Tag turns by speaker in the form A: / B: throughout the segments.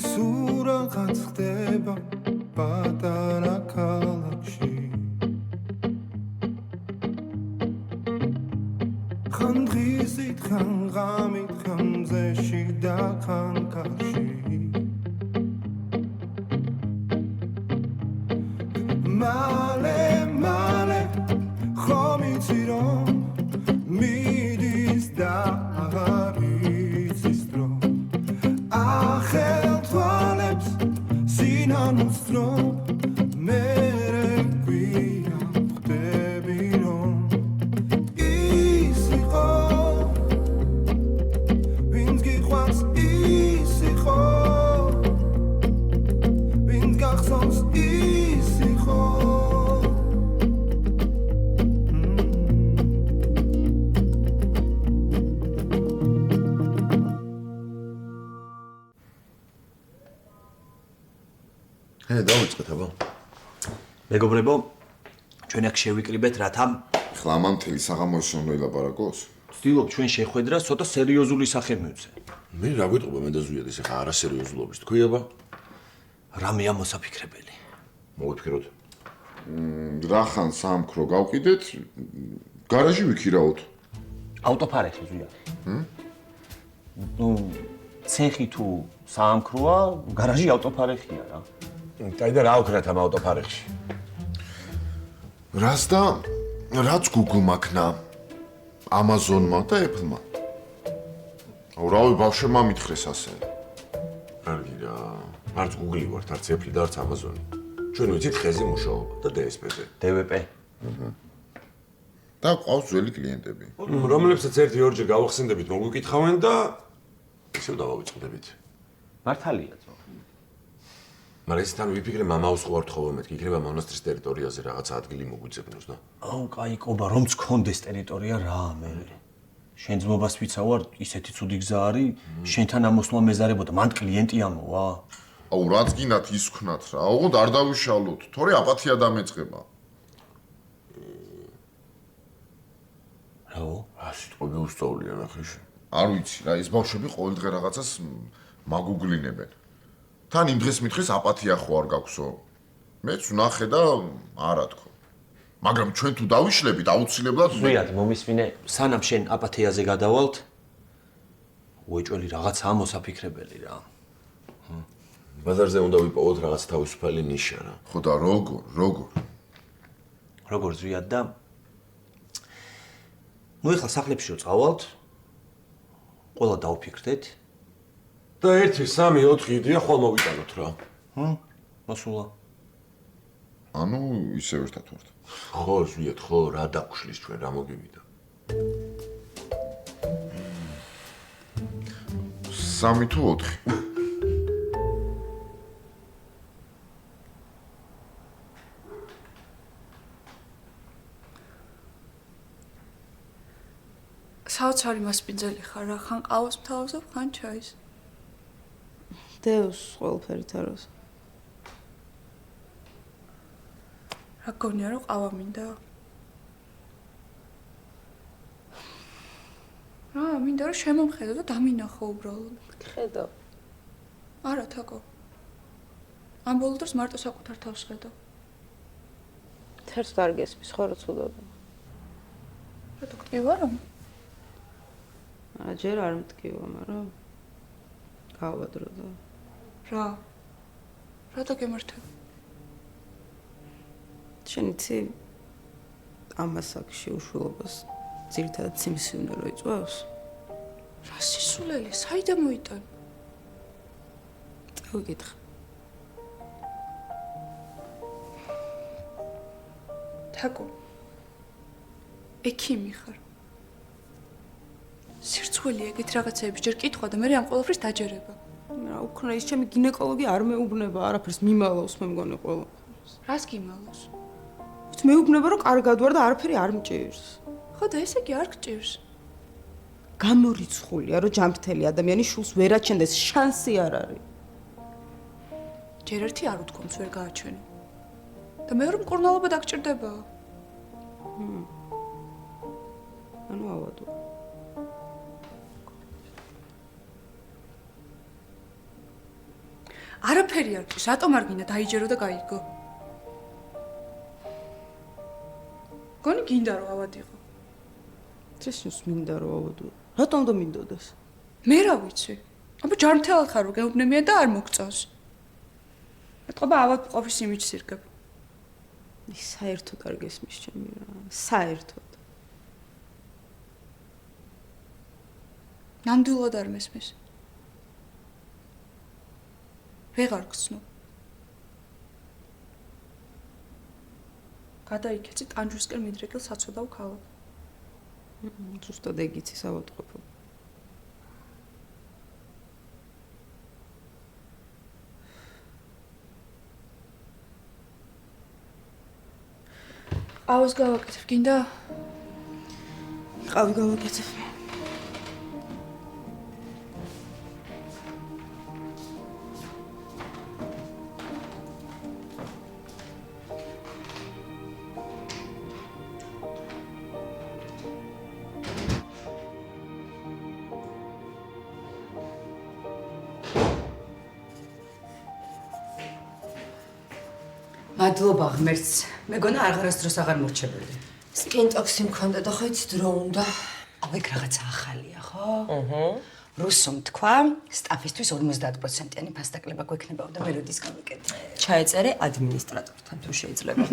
A: სურაღაც ხდება პატარა ქალაქში ხან დღისით ხან ღამით ხან მზეში და ხან კარში მალე ხომ იცი რომ მიდის და აღარ იცის დრო ახელ თვალებს სინანულს დრო მე გვია ხდები რომ ის იყო ვინც გიყვარს ის იყო ვინც გახსოვს ის იყო
B: დავიწყეთ აბა.
C: მეგობრებო, ჩვენ აქ შევიკრიბეთ რათა
B: ხლა ამ მთელი საღამოს უნდა ილაპარაკოს?
C: ვცდილობ ჩვენ შეხვედრას ცოტა სერიოზული სახე მივცე.
B: მე რა გვიტყობა მე და ზვიად ეს ხა არასერიოზულობის თქვი აბა?
C: რამეა მოსაფიქრებელი.
B: მოვიფიქროთ. რახან სამქრო გავყიდეთ, გარაჟი ვიქირაოთ.
C: ავტოფარეხი ზვია. ნუ ცეხი თუ სამქროა, გარაჟი ავტოფარეხია რა.
D: აი და რა ვქნათ ამ ავტოფარეხში?
B: რას და რაც Google-მა ქნა, Amazon-მა და Apple-მა. აუ რავი ბავშვებმა მითხრეს ასე. კარგი რა. არც Google-ი ვართ, არც Apple-ი და არც Amazon-ი. ჩვენ ვიცით ხეზე მუშაობა და DSP-ზე.
C: DVP.
B: და ყავს ძველი კლიენტები.
D: რომლებსაც ერთი-ორჯერ გავახსენდებით, მოგვიკითხავენ და ისევ დავავიწყდებით.
C: მართალია ძო.
D: მაგრამ ეს თან ვიფიქრე მამაოს ხوارთ ხოლმე მეთქი, იქნება მონასტრის ტერიტორიაზე რაღაც ადგილი მოგვიწებნოს და.
C: აუ, კაიკობა, რომც კონდეს ტერიტორია რა მე. შენ ძმობას ვიცავარ, ისეთი ცუდი გზა არის, შენთან ამოსვლა მეზარებოდა, მან კლიენტი ამოვა.
B: აუ რაც გინდათ ის ვქნათ რა. ოღონდ არ დავიშალოთ, თორე აპათია დამეწყება.
C: რაო?
B: სიტყვები უსწავლია ნახეში. არ ვიცი რა, ეს ბავშვები ყოველ დღე რაღაცას მაგუგლინებენ. თან იმ დღეს მითხეს აპათია ხო არ გაქვსო? მეც ვნახე და არა თქო. მაგრამ ჩვენ თუ დავიშლებით აუცილებლად
C: ზვიად მომისმინე, სანამ შენ აპათიაზე გადავალთ, უეჭველი რაღაცაა მოსაფიქრებელი რა.
D: ბაზარზე უნდა ვიპოვოთ რაღაც თავისუფალი ნიშა რა.
B: ხო და
C: როგორ ზვიად და ნუ ეხლა სახლებში რო წავალთ, ყველა დავფიქრდეთ.
D: და 1, 3, 4 იდეა ხვალ მოვიტანოთ რა.
C: მოსულა.
B: ანუ ისევ ერთად ვართ.
D: ხო, ზვიად, ხო, რა დაგვშლის ჩვენ, რა მოგივიდა.
B: 3 თუ 4.
E: საოცარი მასპინძელი ხარ რა, ხან ყავას მთავაზობ, ხან ჩაის.
F: დევს ყველაფერი თაროს.
E: რა გონია რომ ყავა მინდა? მინდა რომ შემომხედო და დამინახო უბრალოდ.
F: ხედავ.
E: არა თაკო. ამ ბოლო დროს მარტო საკუთარ თავს ხედავ.
F: თერს დარგესმის ხო რა ცუდობა.
E: რა თქო ტკივა რომ?
F: ჯერ არ მტკივა, მაგრამ გავადრო და
E: რა დაგემართე?
F: შენ იცი ამ ასაკში უშუალობას ძირითადად სიმსი უნდა რომ იწვევს?
E: რა სისულელი, საიდან მოიტან?
F: წავიკითხე.
E: თაკო, ექიმი ხარ. სირცხველი ეგეთ რაღაცეების ჯერ კითხვა და მე ამ ყველაფრის დაჯერება.
F: რა უქნა ის ჩემი გინეკოლოგი არ მეუბნება, არაფერს მიმალავს მე მგონი ყველა.
E: რას გიმალავს?
F: მეუბნება რომ კარგად ვარ და არაფერი არ მჭირს.
E: ხო და ესე იგი არ გჭირს.
F: გამორიცხულია რომ ჯანმრთელი ადამიანი შულს ვერ აჩენდეს, შანსი არ არის.
E: ჯერ ერთი არ უთქვამს ვერ გააჩვენე. და მეორე მკურნალობა დაგჭირდება.
F: ანუ ავადო.
E: არაფერი არ გქის, რატომ არ გინდა დაიჯერო და გაიგო? გონი გინდა რომ ავადიყო.
F: წესს მინდა რომ ავადო. რატომ და მინდოდეს?
E: მე რა ვიცი? აბა ჯარმთელად ხარ რომ გეუბნებია და არ მოგწონს. ეთყობა ავად ყოფის იმიჯს ირგებ.
F: საერთოდ არ გესმის ჩემი რა. საერთოდ.
E: ნამდვილად არ მესმის. ვეღარ გცნობ. გადაიქეცი ტანჯვისკენ მიდრეკილ საცოდავ ქალად.
F: ზუსტად ეგ იცის ავადყოფო.
E: ყავის გავაკეთებ, გინდა?
F: ყავი გავაკეთებ.
G: მადლობა ღმერთს. მეგონა აღარასდროს აღარ მორჩებოდი.
H: სკინტოქსი მქონდა და ხო იცი დრო უნდა.
G: აი ეგ რაღაცა ახალია, ხო? რუსომ თქვა, სტაფისთვის 50%-იანი ფასდაკლება გვექნება და მე როდის გავიკეთე.
H: ჩაეწერე ადმინისტრატორთან თუ შეიძლება.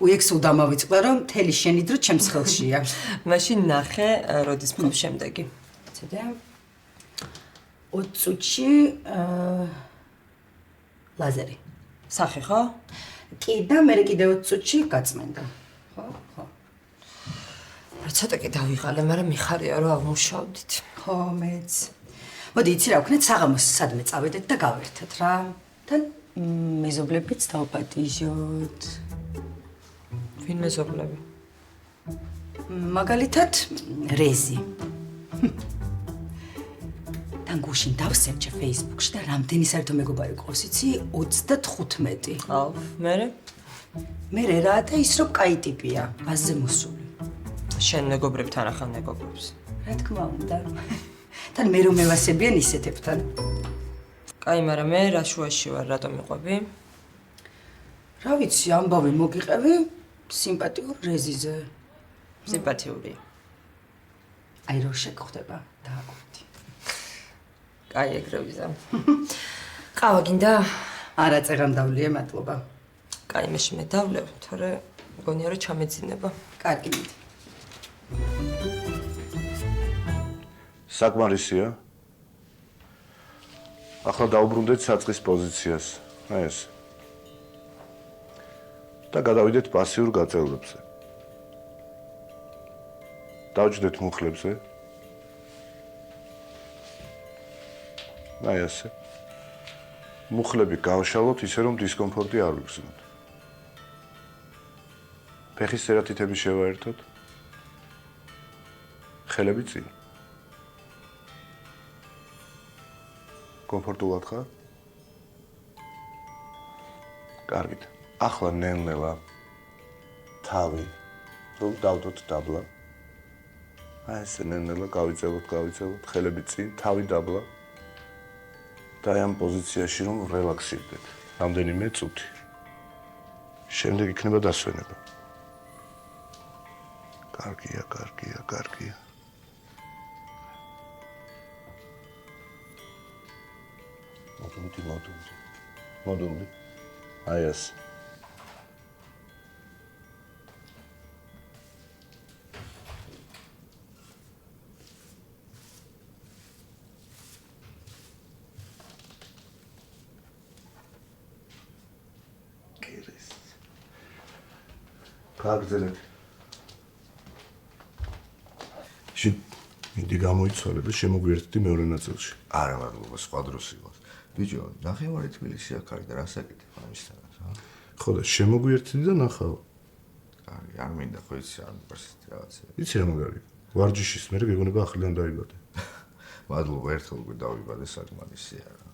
G: უიქ სულ დამავიწყდა რომ მთელი შენი დრო ჩემს ხელშია.
H: მაშინ ნახე როდის მყავს შემდეგი.
G: ცედა 20 წუთში ლაზერი.
H: სახე ხო?
G: კი და მე კიდე 20 წუთში გაწმენდა. ხო? ხო.
H: ცოტა კი დავიღალე, მაგრამ მიხარია რომ ავმუშავდით.
G: ხო, მეც. მოდი იცი რა ვქნათ, საღამოს სადმე წავედეთ და გავერთეთ რა. თან მეზობლებიც დავპატიჟოთ.
H: ვინ მეზობლები?
G: მაგალითად რეზი. თან გუშინ დავსერჩე Facebook-ში და რამდენი საერთო მეგობარი ყავს იცი? 35.
H: აუ, მერე?
G: მერე რა და ის რომ კაი ტიპია, ბაზზე მოსული.
H: შენ მეგობრებთან ახალ მეგობრებს.
G: რა თქმა უნდა. თან მე რომ მევასებიან ისეთებთან.
H: კაი, მაგრამ მე რა შუაში ვარ, რატომ მიყვები?
G: რა ვიცი, ამბავი მოგიყევი სიმპათიურ რეზიზე.
H: სიმპათიური.
G: აი რო შეგხვდება დააკვირდი.
H: კაი, ეგრე ვიზა. ყავა გინდა?
G: არა წერანდავლია, მადლობა.
H: კაი, მეში მე დავლევ, თორე მგონია რომ ჩამეძინება.
G: კარგი მიდი.
B: საკმარისია. ახლა დაუბრუნდეთ საწყის პოზიციას. აი ეს. და გადავიდეთ პასიურ გაწევრებზე. დავჯდეთ მუხლებზე. აი ესე. მუხლები გავშალოთ ისე რომ დისკომფორტი არ ვიგრძნოთ. ფეხის სერათითები შევაერთოთ. ხელები წინ. კომფორტულად ხარ? კარგით. ახლა ნელ-ნელა თავი რომ დავდოთ დაბლა. აი ესე ნელ-ნელა გავიწევოთ, ხელები წინ, თავი დაბლა. და ამ პოზიციაში რომ რელაქსირდეთ. რამდენიმე წუთი. შემდეგ იქნება დასვენება. კარგია. მოდუნდი. აი ასე. გაგრძელეთ. მიდი გამოიცვალე და შემოგვიერთდი მეორე ნაწილში.
D: არა, მადლობა, სხვა დროს იყოს. ბიჭო, ნახევარი თბილისი აქ არის და რა საკეთებ ამისთანაც, ჰა?
B: ხო და შემოგვიერთდი და ნახავ.
D: კარგი, არ მინდა ხო იცი არ მიყვარს რაღაცა.
B: იცი რა მაგარი? ვარჯიშის მერე გეგონება ახლიდან დაიბადე.
D: მადლობა, ერთხელ უკვე დავიბადე საკმარისია რა.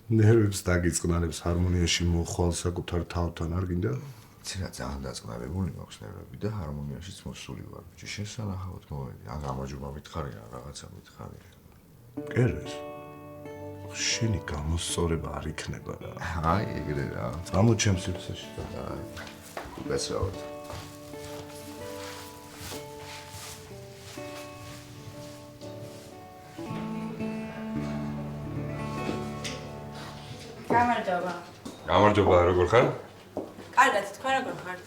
B: ნერვებს დაგიწყნარებს ჰარმონიაში მოხვალ საკუთარ თავთან არ გინდა?
D: იცი რა, ძალიან დაწყნარებული მაქვს ნერვები და ჰარმონიაშიც მოსული ვარ. ბიჭო, შესანახავად მოვედი. ან გამარჯობა მითხარი, ან რაღაცა მითხარი.
B: კერეს.
A: შენი გამოსწორება არ იქნება რა.
B: აი, ეგრე რა.
A: წამოჩემ სივრცეში და
B: გასაუბრ.
I: გამარჯობა.
J: გამარჯობა, როგორ ხარ?
I: კარგად, თქვენ როგორ ხართ?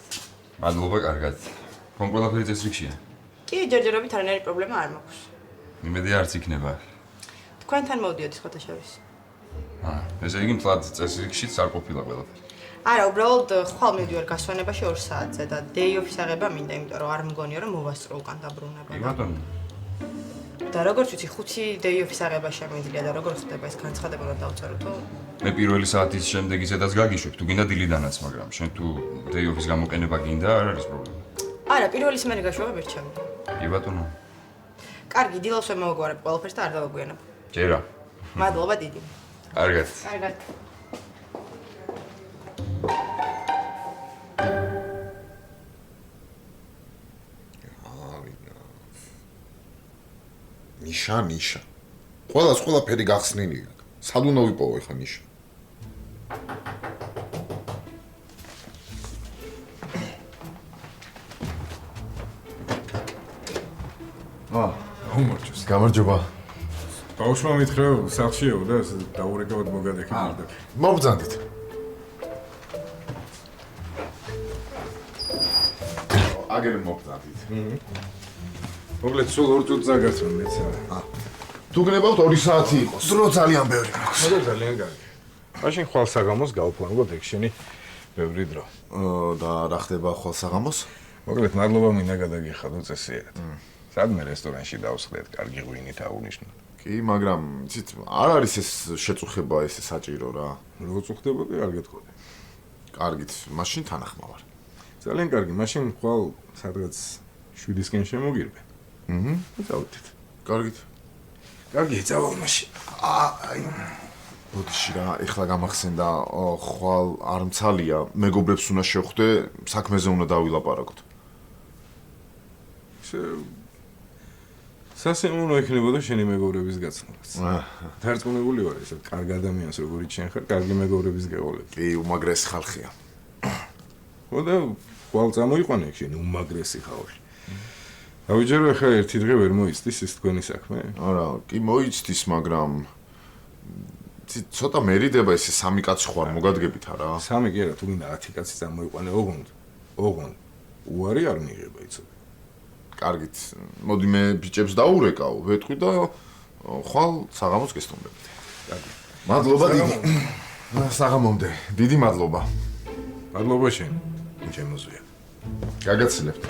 J: მადლობა, კარგად. ხომ ყველაფერი წესრიგშია?
I: კი, ჯერჯერობით არანაირი პრობლემა არ მაქვს.
J: იმედი არც იქნება.
I: თქვენთან მოვდიოდი ფოტოშოვის.
J: ესე იგი მთლად წესრიგშიც არ ყოფილა ყველაფერი.
I: არა, უბრალოდ ხვალ მივდივარ გასვენებაში 2 საათზე და day off-ის აღება მინდა, იმიტომ რომ არ მგონია რომ მოვასწრო უკან დაბრუნება.
J: კი ბატონო.
I: და როგორც ვიცი, 5 day off-ის აღება შემიძლია და როგორ ხდება ეს განცხადება რომ დავწეროთო?
J: მე პირველი საათის შემდეგ ისედაც გაგიშვებ, თუ გინდა დილიდანაც, მაგრამ შენ თუ day off-ის გამოყენება გინდა, არ არის პრობლემა.
I: არა, პირველი სიმერი გაშვება ვერჩემ.
J: კი ბატონო.
I: კარგი, დილოს მოვგვარებ ყველაფერს და არ დავაგვიანებ.
J: ჯერა.
I: მადლობა დიდი.
J: კარგად.
I: კარგად.
B: ნიშა. ყველაფერი გახსნილია. სად უნდა ვიპოვო ხა ნიშა?
A: უმორჩოს.
B: გამარჯობა.
A: ბავშვმა მითხრა სახლშიაო და დაურეკავად მოგადექი.
B: მობრძანდით. აგერ მობრძანდით.
A: მოკლედ სულ 2 წუთს აგასრა მეც არა.
B: თუ გნებავთ 2 საათი იყოს. დრო ძალიან ბევრი მაქვს.
A: მოდე ძალიან კარგი. მაშინ ხვალ საღამოს გავფლანგოთ ექშენი ბევრი დრო.
B: და რა ხდება ხვალ საღამოს?
A: მოკლედ მადლობა მინდა გადაგიხადო წესიერად. სადმე რესტორანში დავსხდეთ კარგი ღვინით აღუნიშნოთ.
B: კი, მაგრამ იცით, არ არის ეს შეწუხება, ეს საჭირო რა.
A: როგორ წუხდებოდი, არ გეტყოდი.
B: კარგით, მაშინ თანახმავარ.
A: ძალიან კარგი, მაშინ ხვალ სადღაც 7-ისკენ შემოგირბე. წავიდეთ.
B: კარგით.
A: კარგი, წავალ მაშინ.
B: ბოდიში რა, ეხლა გამახსენდა, ხვალ არ მცალია, მეგობრებს უნდა შევხვდე, საქმეზე უნდა დავილაპარაკოთ.
A: სასიამოვნო იქნებოდა შენი მეგობრების გაცნობაც. დარწმუნებული ვარ, ესე კარგ ადამიანს როგორიც შენ ხარ, კარგი მეგობრების გეყოლებ.
B: კი, უმაგრესი ხალხია.
A: ხო და ხვალ წამოიყვანე ეგ შენი უმაგრესი ხალხი. დავიჯერო ახლა ერთი დღე ვერ მოიცდის ის თქვენი საქმე?
B: არა, კი მოიცდის, მაგრამ ცოტა მერიდება ესე 3 კაცი ხوار მოგადგებით არა?
A: 3 კი არა, თუ გინდა 10 კაცი წამოიყვანე, ოღონდ. უარი არ მიიღება იცოდი.
B: კარგით, მოდი მე ბიჭებს დაურეკავ, ვეთყვი და ხვალ საღამოს გესტუმრებით.
A: კარგი.
B: მადლობა დიდი. საღამომდე. დიდი მადლობა.
A: მადლობა შენ. ჩემოზეა.
B: გაგაცლებთ.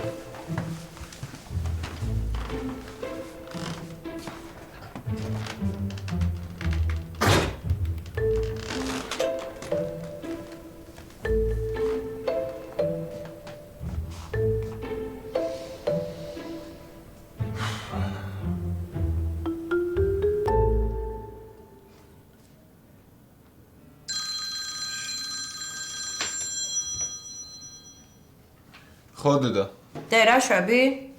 K: ხო დედა.
H: და რა შვები?